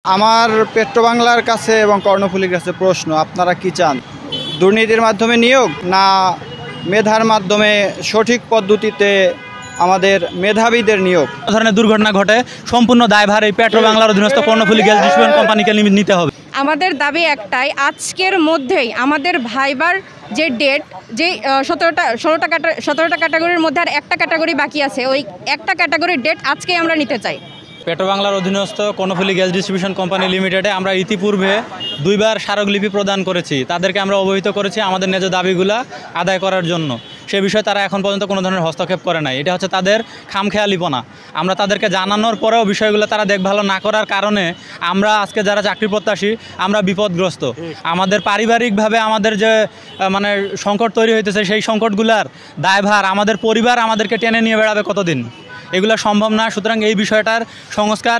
আমার পেট্রোবাংলার কাছে এবং কর্ণফুলীর কাছে প্রশ্ন, আপনারা কি চান? দুর্নীতির মাধ্যমে নিয়োগ, না মেধার মাধ্যমে সঠিক পদ্ধতিতে আমাদের মেধাবীদের নিয়োগ? ধরনের দুর্ঘটনা ঘটে সম্পূর্ণ দায়ভার এই পেট্রোবাংলার অধীনস্থ কর্ণফুলী গ্যাস ডিস্ট্রিবিউশন কোম্পানিকে নিতে হবে। আমাদের দাবি একটাই, আজকের মধ্যেই আমাদের ভাইবার যে ডেট, যে 17টা ক্যাটাগরির মধ্যে আর একটা ক্যাটাগরি বাকি আছে, ওই একটা ক্যাটাগরির ডেট আজকেই আমরা নিতে চাই। পেট্রোবাংলার অধীনস্থ কর্ণফুলী গ্যাস ডিস্ট্রিবিউশন কোম্পানি লিমিটেডে আমরা ইতিপূর্বে দুইবার স্মারকলিপি প্রদান করেছি। তাদেরকে আমরা অবহিত করেছি আমাদের ন্যায্য দাবিগুলো আদায় করার জন্য। সে বিষয়ে তারা এখন পর্যন্ত কোনো ধরনের হস্তক্ষেপ করে নাই। এটা হচ্ছে তাদের খামখেয়ালিপনা। আমরা তাদেরকে জানানোর পরেও বিষয়গুলো তারা দেখভাল না করার কারণে আমরা আজকে যারা চাকরি প্রত্যাশী আমরা বিপদগ্রস্ত। আমাদের পারিবারিকভাবে আমাদের যে সংকট তৈরি হইতেছে, সেই সংকটগুলার দায়ভার আমাদের পরিবার আমাদেরকে টেনে নিয়ে বেড়াবে কতদিন? এগুলো সম্ভব না। সুতরাং এই বিষয়টার সংস্কার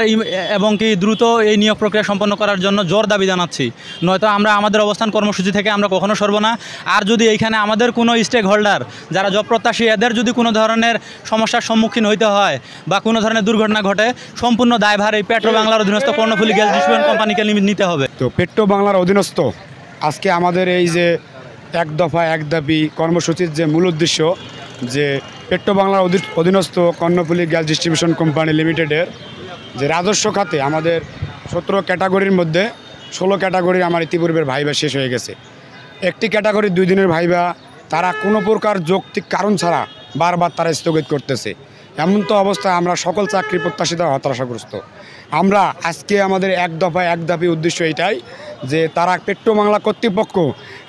এবং কি দ্রুত এই নিয়োগ প্রক্রিয়া সম্পন্ন করার জন্য জোর দাবি জানাচ্ছি। নয়তো আমরা আমাদের অবস্থান কর্মসূচি থেকে আমরা কখনো সরব না। আর যদি এইখানে আমাদের কোনো স্টেক হোল্ডার যারা জব প্রত্যাশী এদের যদি কোনো ধরনের সমস্যার সম্মুখীন হইতে হয় বা কোনো ধরনের দুর্ঘটনা ঘটে, সম্পূর্ণ দায়ভার এই পেট্রোবাংলার অধীনস্থ কর্ণফুলী গ্যাস ডিস্ট্রিবিউশন কোম্পানিকে নিতে হবে। তো পেট্রোবাংলার অধীনস্থ আজকে আমাদের এই যে এক দফা এক দাবি কর্মসূচির যে মূল উদ্দেশ্য, যে পেট্রোবাংলার অধীনস্থ কর্ণফুলী গ্যাস ডিস্ট্রিবিউশন কোম্পানি লিমিটেডের যে রাজস্ব খাতে আমাদের 17 ক্যাটাগরির মধ্যে 16 ক্যাটাগরির আমার ইতিপূর্বের ভাইবা শেষ হয়ে গেছে। একটি ক্যাটাগরির 2 দিনের ভাইবা তারা কোনো প্রকার যৌক্তিক কারণ ছাড়া বারবার তারা স্থগিত করতেছে। এমন তো অবস্থায় আমরা সকল চাকরি প্রত্যাশীরা হতাশাগ্রস্ত। আমরা আজকে আমাদের এক দফা এক দাবি উদ্দেশ্য এটাই যে তারা পেট্রোবাংলা কর্তৃপক্ষ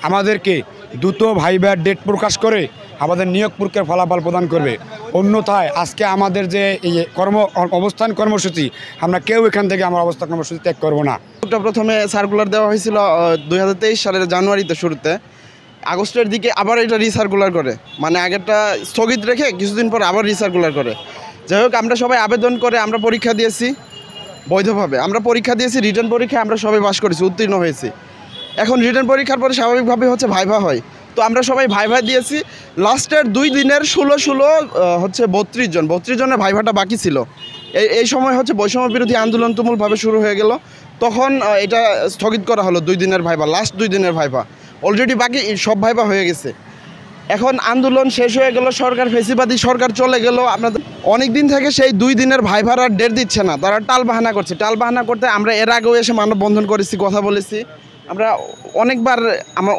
আমাদেরকে দ্রুত ভাইবার ডেট প্রকাশ করে আমাদের নিয়োগ প্রক্রিয়ার ফলাফল প্রদান করবে। অন্যথায় আজকে আমাদের যে এই অবস্থান কর্মসূচি আমরা কেউ এখান থেকে আমার অবস্থান কর্মসূচি ত্যাগ করবো না। প্রথমে সার্কুলার দেওয়া হয়েছিল 2023 সালের জানুয়ারিতে, শুরুতে আগস্টের দিকে আবার এটা রিসার্কুলার করে, আগেরটা স্থগিত রেখে কিছুদিন পর আবার রিসার্কুলার করে। যাই হোক, আমরা সবাই আবেদন করে আমরা পরীক্ষা দিয়েছি বৈধভাবে। আমরা পরীক্ষা দিয়েছি, রিটার্ন পরীক্ষায় আমরা সবাই পাস করেছি, উত্তীর্ণ হয়েছি। এখন রিটার্ন পরীক্ষার পরে স্বাভাবিকভাবে হচ্ছে ভাইভা হয়। তো আমরা সবাই ভাইভা দিয়েছি। লাস্টের 2 দিনের 16 হচ্ছে 32 জনের ভাইভাটা বাকি ছিল। এই সময় হচ্ছে বৈষম্য বিরোধী আন্দোলন তুমুলভাবে শুরু হয়ে গেল। তখন এটা স্থগিত করা হলো 2 দিনের ভাইভা, লাস্ট 2 দিনের ভাইভা। অলরেডি বাকি সব ভাইভা হয়ে গেছে। এখন আন্দোলন শেষ হয়ে গেল, সরকার ফেসিবাদী সরকার চলে গেল। আপনাদের অনেক দিন থেকে সেই 2 দিনের ভাইভার আর ডেট দিচ্ছে না, তারা টালবাহানা করছে। টালবাহানা করতে আমরা এর আগেও এসে মানববন্ধন করেছি, কথা বলেছি। আমরা অনেকবার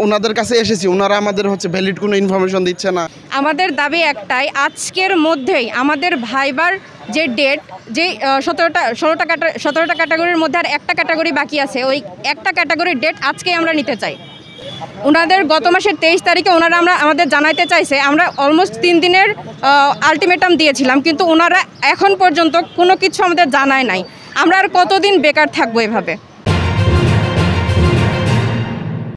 ওনাদের কাছে এসেছি, ওনারা আমাদের হচ্ছে ভ্যালিড কোনো ইনফরমেশন দিচ্ছে না। আমাদের দাবি একটাই, আজকের মধ্যেই আমাদের ভাইবার যে ডেট, যে 17টা ক্যাটাগরির মধ্যে আর একটা ক্যাটাগরি বাকি আছে, ওই একটা ক্যাটাগরির ডেট আজকেই আমরা নিতে চাই। ওনাদের গত মাসের 23 তারিখে ওনারা আমাদের জানাইতে চাইছে। আমরা অলমোস্ট 3 দিনের আলটিমেটাম দিয়েছিলাম, কিন্তু ওনারা এখন পর্যন্ত কোনো কিছু আমাদের জানায় নাই। আমরা আর কতদিন বেকার থাকবো এভাবে?